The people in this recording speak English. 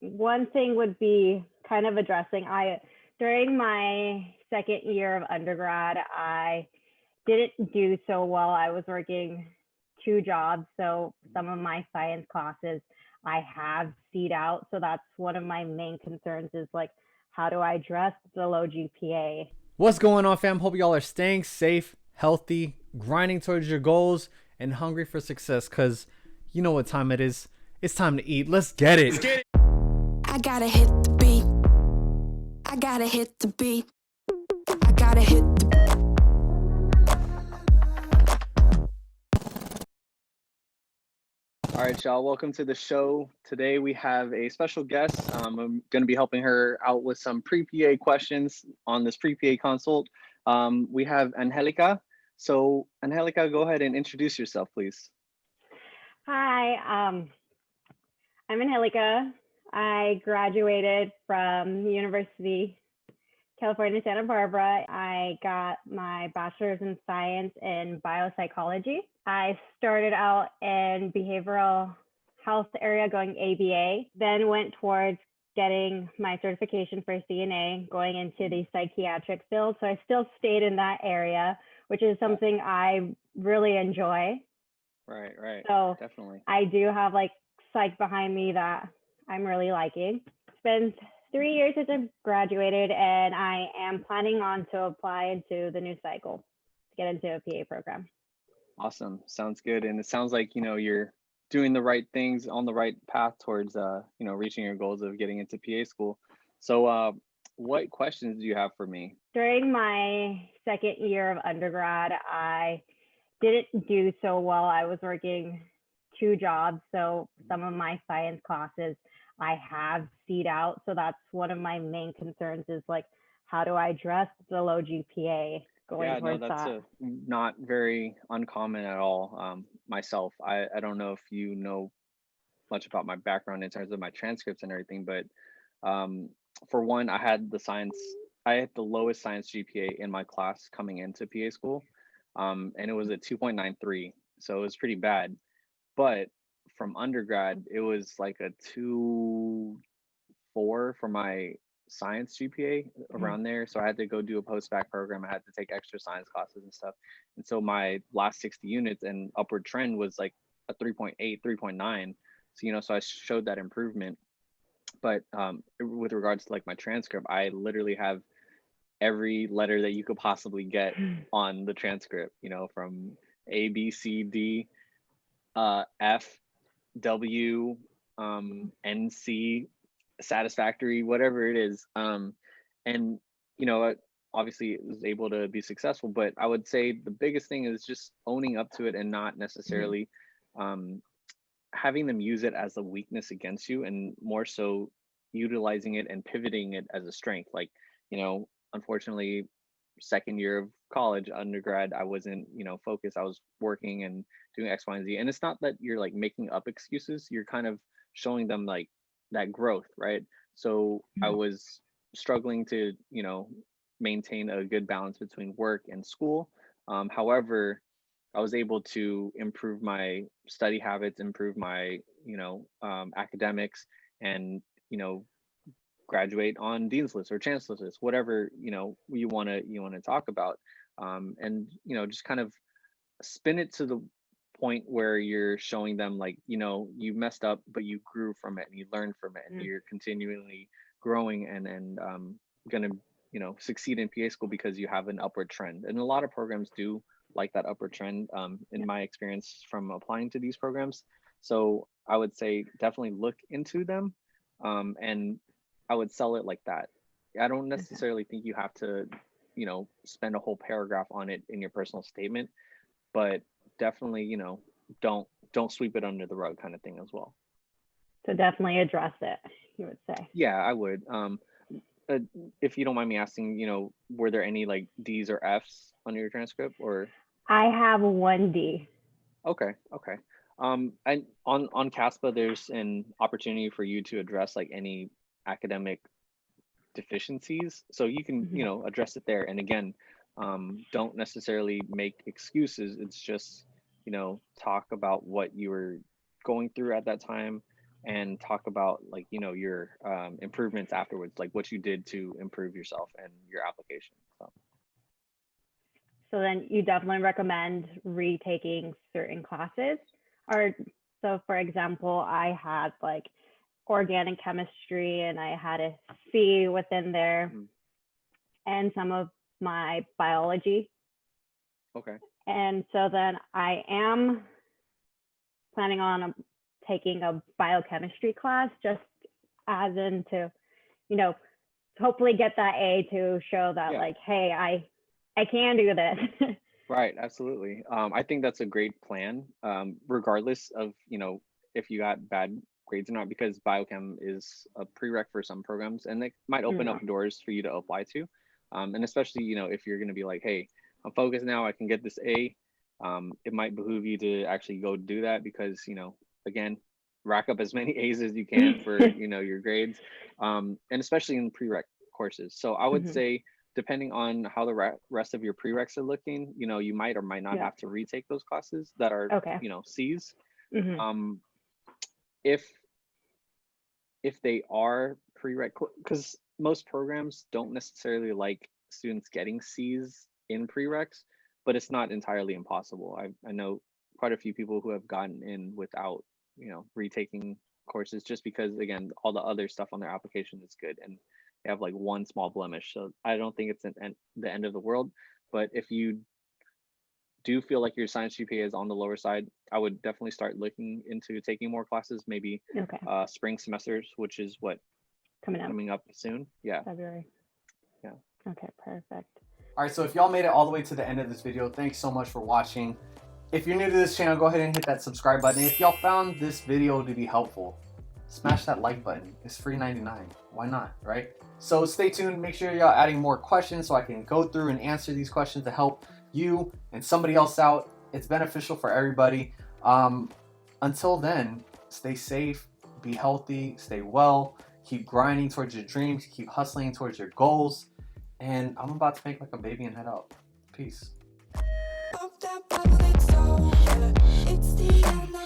one thing would be kind of addressing, during my second year of undergrad, I didn't do so well. I was working two jobs, so some of my science classes I have C'd out. So that's one of my main concerns is like, how do I address the low GPA? What's going on, fam? Hope y'all are staying safe, healthy, grinding towards your goals, and hungry for success. Cause you know what time it is. It's time to eat. Let's get it. I gotta hit the beat. I gotta hit the beat. I gotta hit the All right, y'all. Welcome to the show. Today we have a special guest. I'm going to be helping her out with some pre-PA questions on this pre-PA consult. We have Angelica. So, Angelica, go ahead and introduce yourself, please. Hi, I'm Angelica. I graduated from University California, Santa Barbara. I got my bachelor's in science in biopsychology. I started out in behavioral health area going ABA, then went towards getting my certification for CNA, going into the psychiatric field. So I still stayed in that area, which is something I really enjoy. Right. So Definitely. I do have like psych behind me that I'm really liking. It's been 3 years since I've graduated, and I am planning on to apply into the new cycle to get into a PA program. Awesome. Sounds good. And it sounds like, you're doing the right things on the right path towards, reaching your goals of getting into PA school. So what questions do you have for me? During my second year of undergrad, I didn't do so well. I was working two jobs, so some of my science classes I have C'd out. So that's one of my main concerns is like, how do I address the low GPA going towards that? Not very uncommon at all. Myself, I don't know if you know much about my background in terms of my transcripts and everything, but for one, I had the lowest science GPA in my class coming into PA school, and it was a 2.93, so it was pretty bad. But from undergrad, it was like a 2.4 for my science GPA around there. So I had to go do a post-bac program. I had to take extra science classes and stuff. And so my last 60 units and upward trend was like a 3.8, 3.9. So, so I showed that improvement. But with regards to like my transcript, I literally have every letter that you could possibly get on the transcript, from A, B, C, D, F, W, N, C, satisfactory, whatever it is. And obviously it was able to be successful, but I would say the biggest thing is just owning up to it and not necessarily having them use it as a weakness against you, and more so utilizing it and pivoting it as a strength. Like, unfortunately, second year of college, undergrad, I wasn't, focused. I was working and doing X, Y, and Z. And it's not that you're like making up excuses. You're kind of showing them like that growth, right? So I was struggling to, maintain a good balance between work and school. However, I was able to improve my study habits, improve my, academics, and, graduate on dean's list or chancellor's list, whatever, you want to talk about. And, just kind of spin it to the point where you're showing them like, you messed up, but you grew from it and you learned from it, and you're continually growing and gonna, succeed in PA school because you have an upward trend. And a lot of programs do like that upward trend, in my experience from applying to these programs. So I would say definitely look into them, and I would sell it like that. I don't necessarily think you have to, spend a whole paragraph on it in your personal statement, but definitely, don't sweep it under the rug kind of thing as well. So definitely address it, you would say. Yeah, I would. If you don't mind me asking, were there any like D's or F's on your transcript, or? I have 1D. Okay. And on CASPA, there's an opportunity for you to address like any academic deficiencies, so you can address it there. And again, don't necessarily make excuses. It's just talk about what you were going through at that time, and talk about like, your improvements afterwards, like what you did to improve yourself and your application. So then you definitely recommend retaking certain classes. Or so for example, I had like organic chemistry and I had a C within there, and some of my biology. Okay. And so then I am planning on taking a biochemistry class, just as in to, hopefully get that A to show that like, hey, I can do this. Right, absolutely. I think that's a great plan, regardless of, if you got bad grades or not, because biochem is a prereq for some programs, and they might open up doors for you to apply to. And especially, if you're going to be like, hey, I'm focused now, I can get this A. It might behoove you to actually go do that because, again, rack up as many A's as you can for, your grades, and especially in prereq courses. So I would say, depending on how the rest of your prereqs are looking, you might or might not have to retake those classes that are, C's. If they are prereq, because most programs don't necessarily like students getting C's in prereqs, but it's not entirely impossible. I know quite a few people who have gotten in without, retaking courses, just because, again, all the other stuff on their application is good and they have like one small blemish. So I don't think it's the end of the world. But if you do feel like your science GPA is on the lower side, I would definitely start looking into taking more classes, maybe spring semesters, which is what coming up soon. Yeah. February. Yeah. Okay, perfect. All right, so if y'all made it all the way to the end of this video, thanks so much for watching. If you're new to this channel, go ahead and hit that subscribe button. If y'all found this video to be helpful, smash that like button. It's free 99. Why not, right? So stay tuned. Make sure y'all adding more questions so I can go through and answer these questions to help you and somebody else out. It's beneficial for everybody. Until then, stay safe, be healthy, stay well, keep grinding towards your dreams, keep hustling towards your goals. And I'm about to make like a baby and head out. Peace. Pop that bubble, it's over. It's the end.